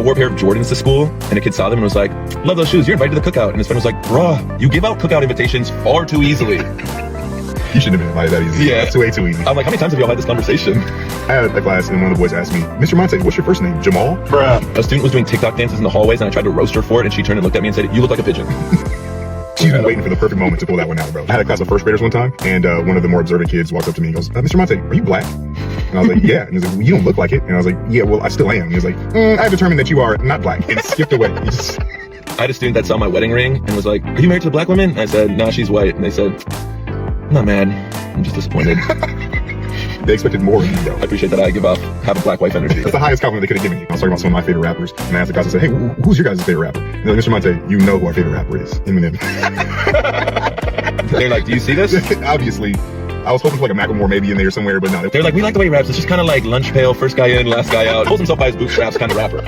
wore a pair of Jordans to school, and a kid saw them and was like, love those shoes, you're invited to the cookout. And his friend was like, bruh, you give out cookout invitations far too easily. You shouldn't have been invited that easy. Yeah. That's way too easy. I'm like, how many times have y'all had this conversation? I had a class and one of the boys asked me, Mr. Monte, what's your first name? Jamal? Bruh. A student was doing TikTok dances in the hallways, and I tried to roast her for it, and she turned and looked at me and said, you look like a pigeon. She's been waiting for the perfect moment to pull that one out, bro. I had a class of first graders one time, and one of the more observant kids walked up to me and goes, Mr. Monte, are you black? And I was like, yeah. And he was like, well, you don't look like it. And I was like, yeah, well, I still am. And he was like, I've determined that you are not black. And skipped away. I had a student that saw my wedding ring and was like, are you married to a black woman? And I said, nah, she's white. And they said, I'm not mad. I'm just disappointed. They expected more of me, though. I appreciate that I have a black wife energy. That's the highest compliment they could have given me. I was talking about some of my favorite rappers, and I asked the guys, I said, hey, who's your guys' favorite rapper? And they're like, Mr. Monte, you know who our favorite rapper is. Eminem. They're like, do you see this? Obviously. I was hoping for like a Macklemore maybe in there somewhere, but no. They're like, we like the way he raps. It's just kind of like lunch pail, first guy in, last guy out. Pulls himself by his bootstraps kind of rapper.